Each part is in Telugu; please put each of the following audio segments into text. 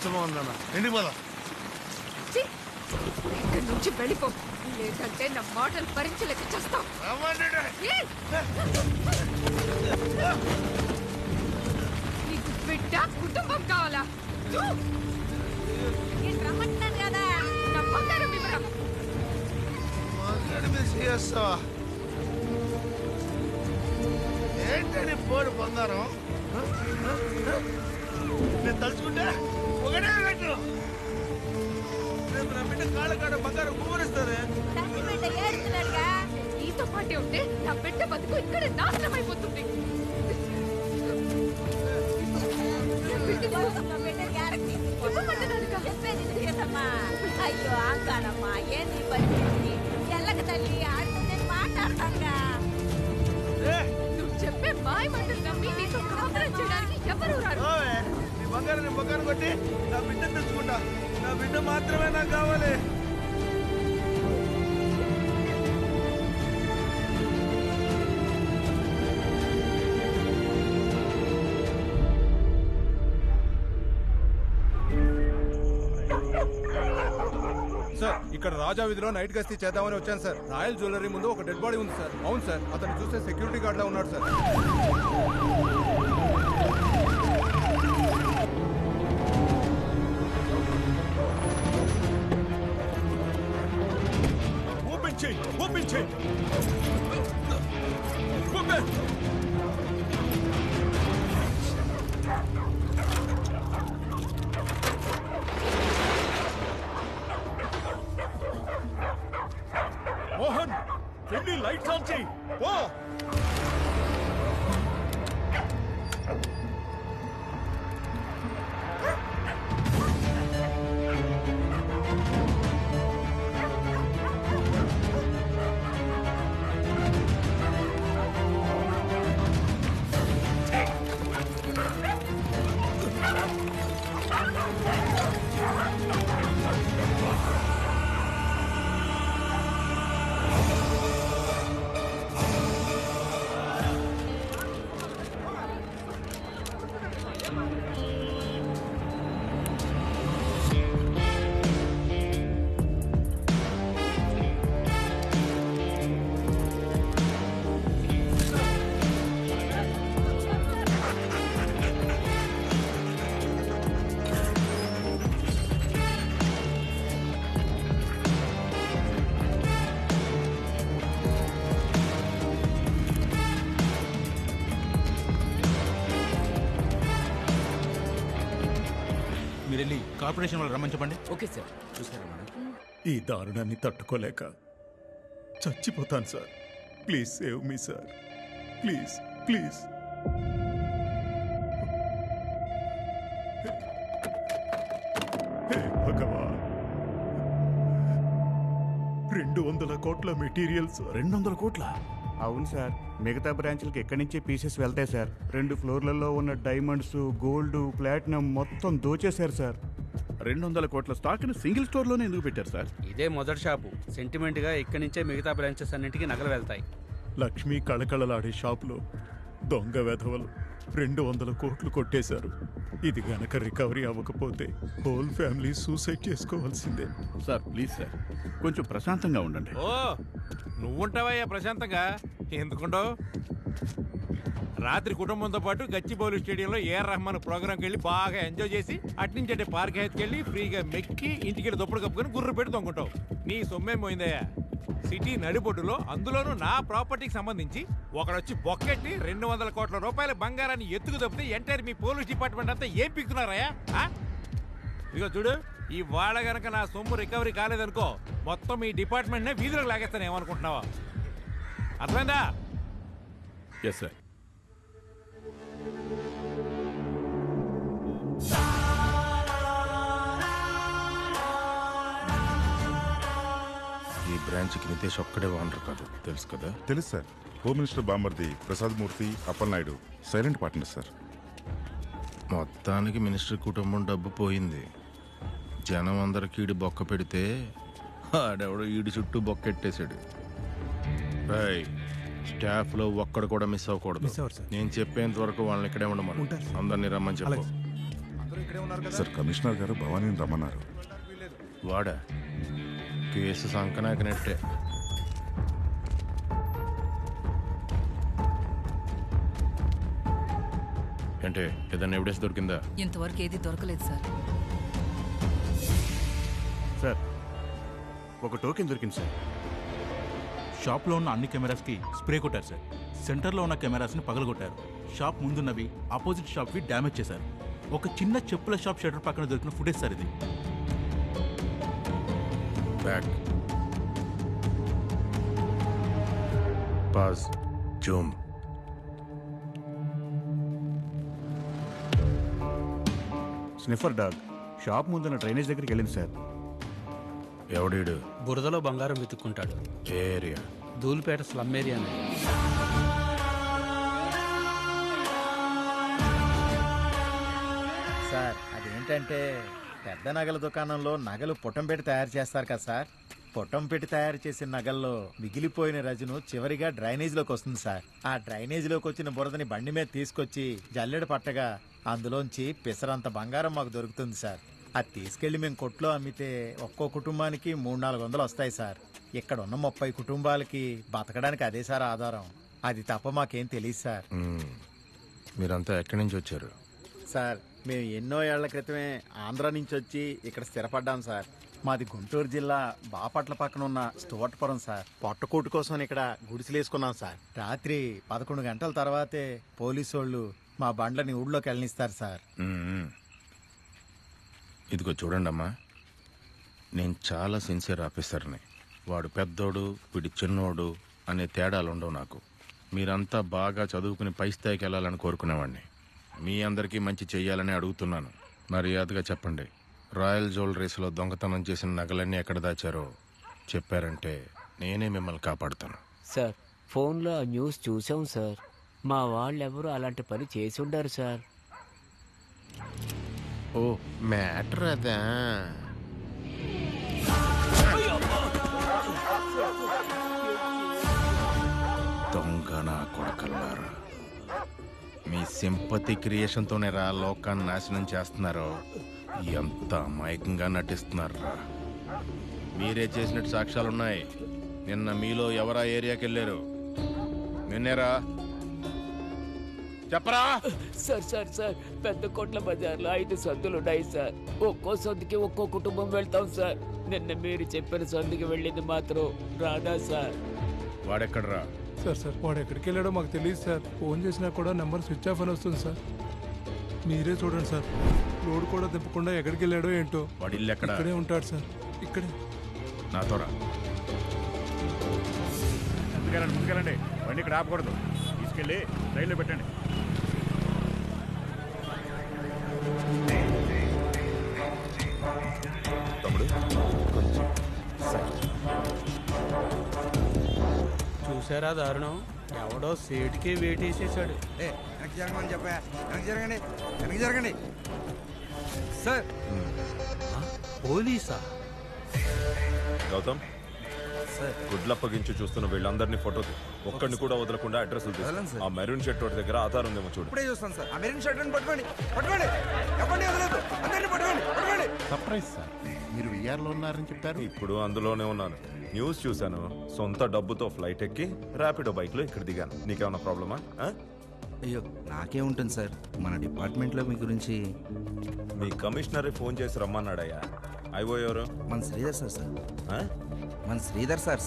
పిచ్చమా ఉందన్న ఇంటికి పోదాం. ఇక్కడి నుంచి వెళ్ళిపో, లేదంటే నా మాటలు భరించలేక చేస్తావు. నీకు బిడ్డ కుటుంబం కావాలా? రమ్మంటున్నాను కదా, నా బంగారం వివరం. ఏంటని పోడు బంగారం? నేను తలుచుకుంటే ఒకటే పెట్టు. రేపు నా బిడ్డ కాళ్ళ కాడ బంగారం ఊరిస్తారే. నీతో పాటే ఉంటే నా బిడ్డ బతుకు ఇక్కడ నాశనం అయిపోతుంది. అయ్యో ఆగానమ్మా, ఏంది పరిస్థితి? ఎల్లక తల్లి ఆడుతుంది, మాట్లాడతానుగా. నువ్వు చెప్పే మాయ మాటలు నమ్మి నీతో కాపురం చేయడానికి ఎవరు రారు. నీ బంగారం నీ బంగారం కొట్టి నా బిడ్డ తెచ్చుకుంటా. నా బిడ్డ మాత్రమే నాకు కావాలి. సార్, ఇక్కడ రాజా వీధిలో నైట్ గస్తీ చేద్దామని వచ్చాను సార్. రాయల్ జ్యువెలరీ ముందు ఒక డెడ్ బాడీ ఉంది సార్. అవును సార్, అతను చూస్తే సెక్యూరిటీ గార్డ్ లా ఉన్నాడు సార్. ఓపెన్ చేయి, ఓపెన్ చేయి. ఓపెన్. మోహన్, వెళ్ళి లైట్స్ ఆన్ చేయి. ఓ మీరెళ్ళి కార్పొరేషన్ వాళ్ళు రమ్మని చెప్పండి. Okay sir. చూసారా మేడం, ఈ దారుణాన్ని తట్టుకోలేక చచ్చిపోతాను sir. Please save me sir, please please. Hey భగవాన్, 200 కోట్ల మెటీరియల్స్. 200 కోట్ల? అవును సార్, మిగతా బ్రాంచ్లకు ఎక్కడి నుంచే పీసెస్ వెళ్తాయి సార్. 2 ఫ్లోర్లలో ఉన్న డైమండ్స్, గోల్డ్, ప్లాటినం మొత్తం దోచేశారు సార్. 200 కోట్ల స్టాక్ని సింగిల్ స్టోర్లోనే ఎందుకు పెట్టారు సార్? ఇదే మొదటి షాపు. సెంటిమెంట్గా ఇక్కడి నుంచే మిగతా బ్రాంచెస్ అన్నింటికి నగలు వెళ్తాయి. లక్ష్మీ కళకళలాడే షాపులో దొంగ వెధవలు 200 కోట్లు కొట్టేశారు. ఇది గనక రికవరీ అవ్వకపోతే హోల్ ఫ్యామిలీ సూసైడ్ చేసుకోవాల్సిందే. సార్ ప్లీజ్ సార్, కొంచెం ప్రశాంతంగా ఉండండి. ఓ నువ్వుంటావయ్యా ప్రశాంతంగా? ఎందుకుంటావు? రాత్రి కుటుంబంతో పాటు గచ్చిబౌలి స్టేడియంలో ఏఆర్ రెహమాన్ ప్రోగ్రాంకి వెళ్ళి బాగా ఎంజాయ్ చేసి అట్నుంచి అంటే పార్క్ హెత్కి వెళ్ళి ఫ్రీగా మెక్కి ఇంటికి వెళ్ళి దుప్పటి కప్పుకొని గుర్రు పెట్టి దొంగుంటావు. నీ సొమ్మేం పోయిందయ్యా? సిటీ నడిబొడ్డులో, అందులోనూ నా ప్రాపర్టీకి సంబంధించి ఒకడొచ్చి బొక్కెట్టి 200 కోట్ల రూపాయల బంగారాన్ని ఎత్తుకు తప్పితే ఎంటైర్ మీ పోలీస్ డిపార్ట్మెంట్ అంతా ఏం పిక్కుతున్నారయ్యా? ఇదిగో చూడు, ఈ వాళ్ళ గనక నా సొమ్ము రికవరీ కాలేదనుకో, మొత్తం ఈ డిపార్ట్మెంట్నే వీధిలోకి లాగేస్తాను. ఏమనుకుంటున్నావా? అర్థమైందా? Yes sir. ఈ బ్రాంచ్కి నితేష్ ఒక్కడే ఓనర్ కాదు, తెలుసు కదా? తెలుసు సార్. హోమ్ మినిస్టర్ బామర్ది ప్రసాద్ మూర్తి, అప్పలనాయుడు సైలెంట్ పార్ట్నర్ సార్. మొత్తానికి మినిస్టర్ కుటుంబం డబ్బు పోయింది. జనం అందరికి ఈడు బొక్క పెడితే ఆడెవడో ఈడి చుట్టూ బొక్కెట్టేశాడు. స్టాఫ్ లో ఒక్కడు కూడా మిస్ అవ్వకూడదు. నేను చెప్పేంత వరకు వాళ్ళని ఇక్కడే ఉండమను. అందరినీ రమ్మని చెప్పు. ఇక్కడే ఉన్నారు కదా సార్ కమిషనర్ గారు భవానీని రమ్మన్నారు. వాడా కేసు సంకనాకినట్టే. అంటే ఏదైనా ఎవిడెన్స్ దొరికిందా? ఇంతవరకు ఏది దొరకలేదు సార్. సార్ ఒక టోకెన్ దొరికింది సార్. షాప్లో ఉన్న అన్ని కెమెరాస్కి స్ప్రే కొట్టారు సార్. సెంటర్లో ఉన్న కెమెరాస్ని పగలగొట్టారు. షాప్ ముందున్నవి ఆపోజిట్ షాప్వి డ్యామేజ్ చేశారు. ఒక చిన్న చెప్పుల షాప్ షటర్ పక్కన దొరికిన ఫుటేజ్ సార్ ఇది. Back pause zoom. Sniffer dog shop ముందున్న డ్రైనేజ్ దగ్గరికి వెళ్ళింది సార్. ఎవడీడు? బురదలో బంగారం వెతుక్కుంటాడు. Area? Dhoolpet slum area. Sir అదేంటంటే పెద్ద నగల దుకాణంలో నగలు పుటం పెట్టి తయారు చేస్తారు కదా సార్. పుటం పెట్టి తయారు చేసిన నగల్లో మిగిలిపోయిన రజను చివరిగా డ్రైనేజీలోకి వస్తుంది సార్. ఆ డ్రైనేజీలోకి వచ్చిన బురదని బండి మీద తీసుకొచ్చి జల్లెడ పట్టగా అందులోంచి పిసరంత బంగారం మాకు దొరుకుతుంది సార్. అది తీసుకెళ్లి మేము కొట్లో అమ్మితే ఒక్కో కుటుంబానికి 300-400 వస్తాయి సార్. ఇక్కడ ఉన్న 30 కుటుంబాలకి బతకడానికి అదే సార్ ఆధారం. అది తప్ప మాకేం తెలియదు సార్. మీరంతా ఎక్కడి నుంచి వచ్చారు? సార్ మేము ఎన్నో ఏళ్ల క్రితమే ఆంధ్ర నుంచి వచ్చి ఇక్కడ స్థిరపడ్డాం సార్. మాది గుంటూరు జిల్లా బాపట్ల పక్కన ఉన్న స్తోటపురం సార్. పొట్టకూటు కోసం ఇక్కడ గుడిసెలేసుకున్నాం సార్. రాత్రి 11 గంటల తర్వాతే పోలీసు వాళ్ళు మా బండ్లని ఊళ్ళోకి వెళ్ళనిస్తారు సార్. ఇదిగో చూడండి అమ్మా, నేను చాలా సిన్సియర్ ఆఫీసర్ని. వాడు పెద్దోడు వీడి చిన్నోడు అనే తేడాలు ఉండవు నాకు. మీరంతా బాగా చదువుకుని పై స్థాయికి వెళ్ళాలని కోరుకునేవాడిని. మీ అందరికీ మంచి చెయ్యాలని అడుగుతున్నాను. మర్యాదగా చెప్పండి, రాయల్ జ్యువెలరీస్లో దొంగతనం చేసిన నగలన్నీ ఎక్కడ దాచారో చెప్పారంటే నేనే మిమ్మల్ని కాపాడుతాను. సార్ ఫోన్లో ఆ న్యూస్ చూసాం సార్. మా వాళ్ళెవరూ అలాంటి పని చేసి ఉండరు సార్. ఓ మ్యాటర్ అదా? దొంగ నా కొడకల్లారా, మీ సింపతి క్రియేషన్తోనే రా లోకాన్ని నాశనం చేస్తున్నారో. ఎంత అమాయకంగా నటిస్తున్నారా. మీరే చేసినట్టు సాక్ష్యాలున్నాయి. నిన్న మీలో ఎవరా ఏరియాకి వెళ్ళారు? నిన్నేరా చెప్పరా? సార్ సార్ సార్ పెద్ద కోట్ల బజార్లో 5 సందులు ఉన్నాయి సార్. ఒక్కో సందుకి ఒక్కో కుటుంబం వెళ్తాం సార్. నిన్న మీరు చెప్పిన సందుకి వెళ్ళింది మాత్రం రాదా సార్? వాడెక్కడరా? సార్ వాడు ఎక్కడికి వెళ్ళాడో మాకు తెలియదు సార్. ఫోన్ చేసినా కూడా నెంబర్ స్విచ్ ఆఫ్ అని వస్తుంది సార్. మీరే చూడండి సార్. లోడ్ కూడా తిప్పకుండా ఎక్కడికి వెళ్ళాడో ఏంటో. వాడి ఇల్లు ఎక్కడ? ఇక్కడే ఉంటాడు సార్. ఇక్కడే. నాతో రా. ముందుకెళ్ళండి. బండి ఇక్కడ ఆపకూడదు. తీసుకెళ్ళి రైల్లో పెట్టండి. తమ్ముడు కొంచెం చూసారా దారుణం? ఎవడో సీటుకి వేటేసేసాడు. వెనక్కి జరగమని చెప్పా. వెనక్కి జరగండి సార్. పోలీసా? గౌతమ్ సార్ గుడ్లప్పగించి చూస్తున్న వీళ్ళందరినీ ఫోటో ఒక్కడిని కూడా వదలకుండా అడ్రస్ ఆ మెరూన్ షర్ట్ ఒకటి దగ్గర ఆధార్ ఉందేమో చూడు. ఇప్పుడే చూస్తాను సార్. ఆ మెరూన్ షర్ట్ పట్టుకోండి. ఎవరిని వదలదు. అందరినీ పట్టుకోండి. Surprise sir. మీరు విఆర్లో ఉన్నారని చెప్పారు. ఇప్పుడు అందులోనే ఉన్నాను. న్యూస్ చూశాను. సొంత డబ్బుతో ఫ్లైట్ ఎక్కి ర్యాపిడో బైక్ లో ఇక్కడ దిగాను. నీకేమన్నా ప్రాబ్లమా? అయ్యో నాకేముంటుంది సార్. మన డిపార్ట్మెంట్లో మీ గురించి మీ కమిషనరే ఫోన్ చేసి రమ్మన్నాడయ్యా. అయిపో ఎవరు? మన శ్రీధర్ సార్. మన శ్రీధర్ సార్.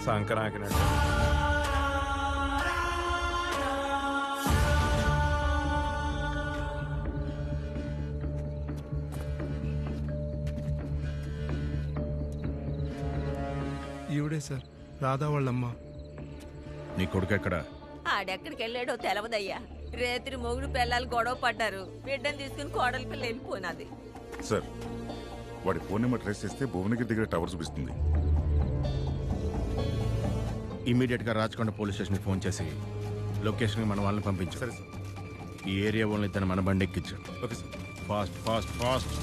సంక్రాంతి ఈవిడే సార్, రాధా వాళ్ళమ్మ. నీ కొడుకు ఎక్కడ? ఆడెక్కడికి వెళ్ళాడో తెలవదయ్యా. రేత్రి మొగుడు పిల్లలు గొడవ పడ్డారు. బిడ్డను తీసుకుని కోడలి పిల్ల వెళ్ళిపోయినది. సార్ వాడి ఫోన్ నెంబర్ ట్రేస్ చేస్తే భువనగిరి దగ్గర టవర్ చూపిస్తుంది. ఇమీడియట్ గా రాచకొండ పోలీస్ స్టేషన్ ఫోన్ చేసి లొకేషన్ మన వాళ్ళని పంపించు. సరే సార్. ఈ ఏరియా వాళ్ళని తన మన బండి ఎక్కించు. Okay sir. Fast fast fast.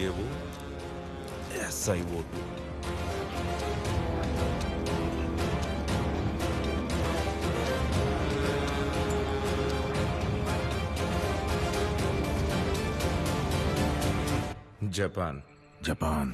ఏవో SIO2. జపాన్. జపాన్.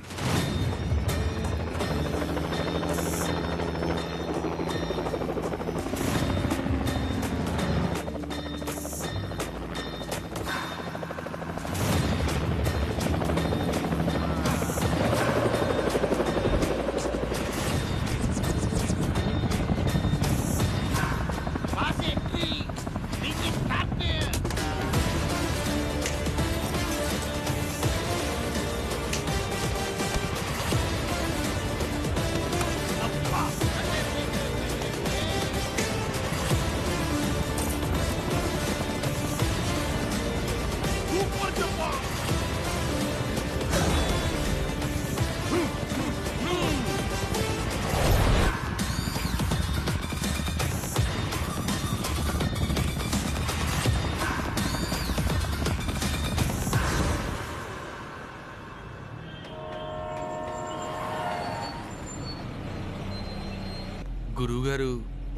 గురువుగారు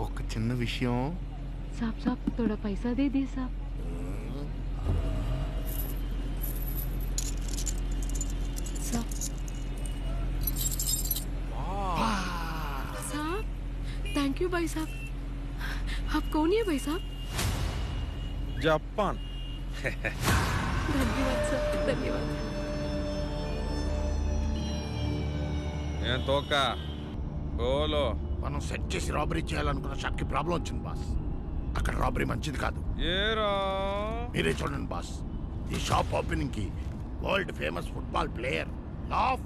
ఒక చిన్న విషయం. साहब साहब थोड़ा पैसा दे दिए साहब. साहब थैंक यू भाई साहब. आप कौन है भाई साहब? జపాన్. धन्यवाद सर, धन्यवाद. ఏం తోక ఓలో మనం సెట్ చేసి రాబరీ చేయాలనుకున్న షాప్ కి ప్రాబ్లం వచ్చింది బాస్. అక్కడ రాబరీ మంచిది కాదు. ఏరా మీరే చూడండి బాస్. ఈ షాప్ ఓపెనింగ్ కి వరల్డ్ ఫేమస్ ఫుట్బాల్ ప్లేయర్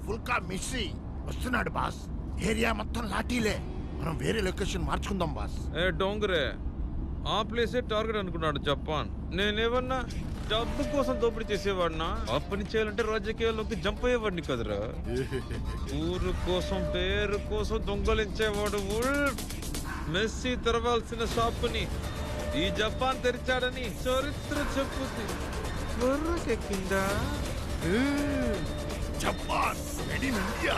ఫుల్కా మెస్సీ వస్తున్నాడు బాస్. ఏరియా మొత్తం లాఠీలే. మనం వేరే లొకేషన్ మార్చుకుందాం బాస్. ఏ డోంగరే ఆ ప్లేసే టార్గెట్ అనుకున్నాడు జపాన్. నేనేమన్నా డబ్బు కోసం దోపిడీ చేసేవాడినా? ఆ పని చేయాలంటే రాజకీయాల్లోకి జంప్ అయ్యేవాడిని కదరా. ఊరు కోసం పేరు కోసం దొంగలించేవాడు మెస్సీ తెరవాల్సిన షాపుని ఈ జపాన్ తెరిచాడని చరిత్ర చెప్పుద్ది. వర్రకెక్కిందా? Japan made in India.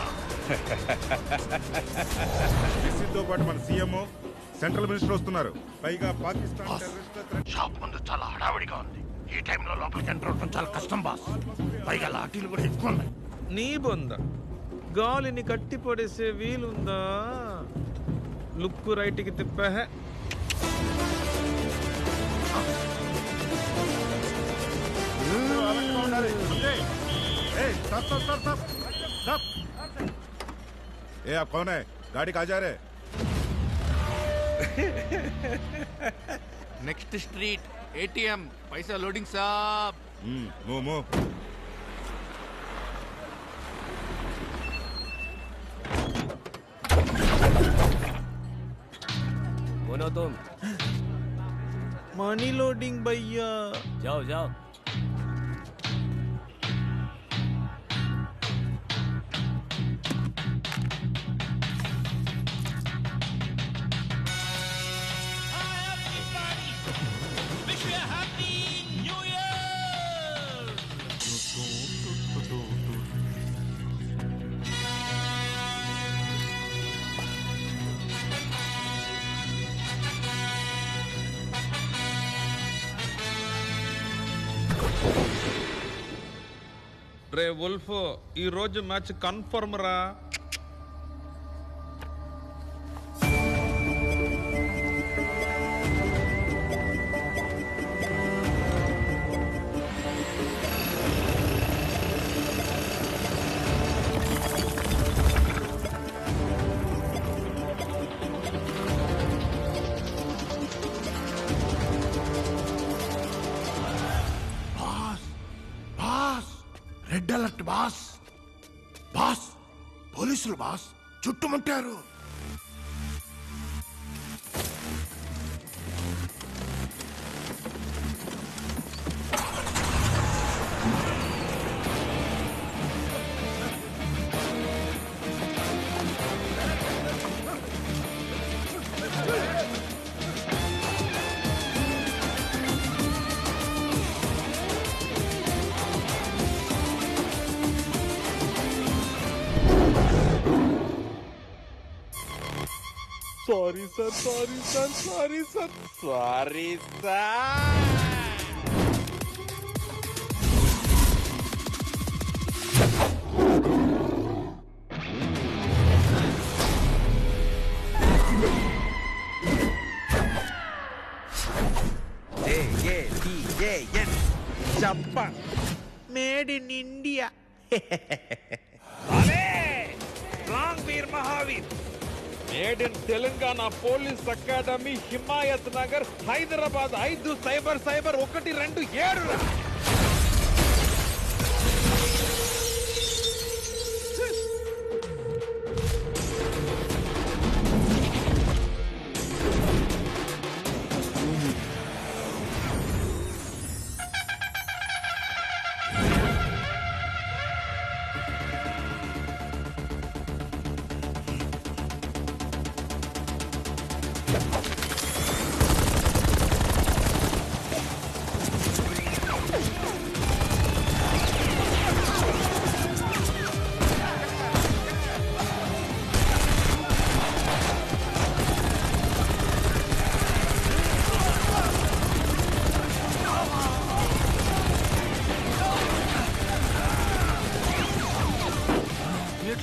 తో పాటు మన సీఎం సెంట్రల్ మినిస్టర్ వస్తున్నారు. పైగా పాకిస్తాన్ షాప్ ముందు చాలా హడావిడిగా ఉంది. ఈ టైంలో లోపలికి ఎంటర్ అవడం చాలా కష్టం బాస్. పైగా లాఠీలు కూడా ఎక్కువ ఉన్నాయి. నీ బొంద గాలిని కట్టి పడేసే వీలుందా? లుక్కు రైట్కి తిప్పా. ఏ आप कौन है? गाड़ी कहाँ जा रहे? నెక్స్ట్ స్ట్రీట్ ATM पैसा लोडिंग साहब. मो बोलो तुम. मनी लोडिंग भैया. जाओ जाओ. రే వుల్ఫ్ ఈ రోజు మ్యాచ్ కన్ఫర్మ్ రా. Red alert boss. బాస్ పోలీసులు బాస్ చుట్టుముట్టారు. Sorry sir sorry sir sorry sir sorry sir. Japan made in India. Wrong Veer Mahavir made in Telangana police academy Himayat Nagar Hyderabad 50000127.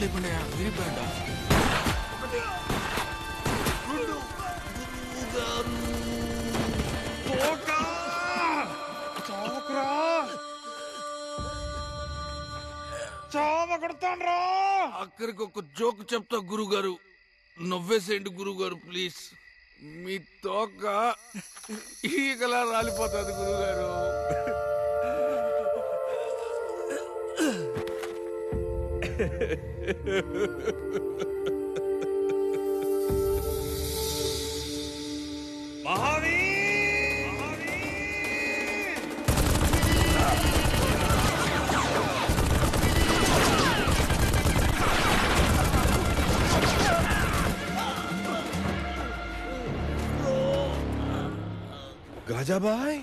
లేకుండా విరిపోయాడా? అక్కడికి ఒక జోక్ చెప్తా గురుగారు, నవ్వేసేయండి గురుగారు ప్లీజ్. మీ తోక ఈగలా రాలిపోతుంది గురుగారు. గాజాబాయ్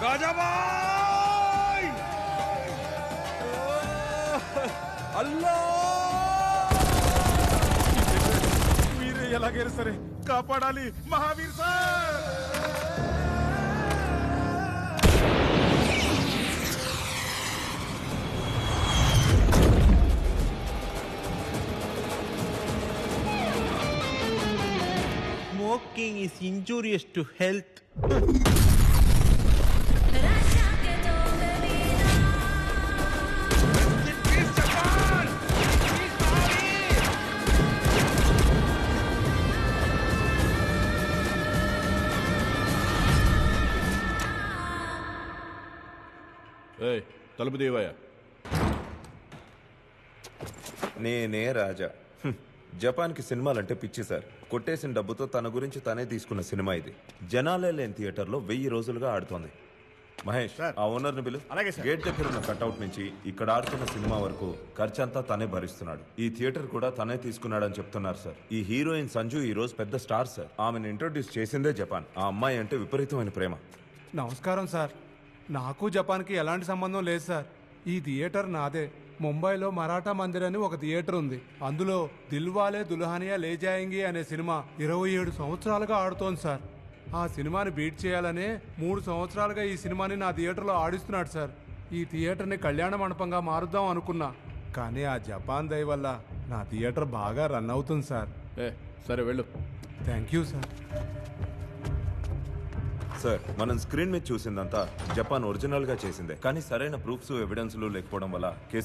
గాజాబాయ్ అల్లా మీరే ఎలాగైనా సరే కాపాడాలి Mahavir sir. Smoking is injurious to health. తలుపు దేవయ్య. నేనే రాజా. జపాన్కి సినిమాలంటే పిచ్చి సార్. కొట్టేసిన డబ్బుతో తన గురించి తనే తీసుకున్న సినిమా ఇది. జనాలే లేని థియేటర్లో 1000 రోజులుగా ఆడుతోంది. మహేష్, ఆ ఓనర్ని బిలు. గేట్ దగ్గర ఉన్న కట్అవుట్ నుంచి ఇక్కడ ఆడుతున్న సినిమా వరకు ఖర్చంతా తనే భరిస్తున్నాడు. ఈ థియేటర్ కూడా తనే తీసుకున్నాడని చెప్తున్నారు సార్. ఈ హీరోయిన్ సంజు ఈ రోజు పెద్ద స్టార్ సార్. ఆమెను ఇంట్రొడ్యూస్ చేసిందే జపాన్. ఆ అమ్మాయి అంటే విపరీతమైన ప్రేమ. నమస్కారం సార్. నాకు జపాన్కి ఎలాంటి సంబంధం లేదు సార్. ఈ థియేటర్ నాదే. ముంబైలో మరాఠా మందిర్ అని ఒక థియేటర్ ఉంది. అందులో దిల్వాలే దుల్హనియా లే జాయేంగి అనే సినిమా 27 సంవత్సరాలుగా ఆడుతోంది సార్. ఆ సినిమాని బీట్ చేయాలనే 3 సంవత్సరాలుగా ఈ సినిమాని నా థియేటర్లో ఆడిస్తున్నాడు సార్. ఈ థియేటర్ని కళ్యాణ మండపంగా మారుద్దాం అనుకున్నా, కానీ ఆ జపాన్ దయ వల్ల నా థియేటర్ బాగా రన్ అవుతుంది సార్. సరే వెళ్ళు. Thank you sir. సార్, మనం స్క్రీన్ మీద చూసిందంతా జపాన్ ఒరిజినల్ గా చేసిందే, కానీ సరైన ప్రూఫ్స్ ఎవిడెన్స్లు లేకపోవడం వల్ల కేసు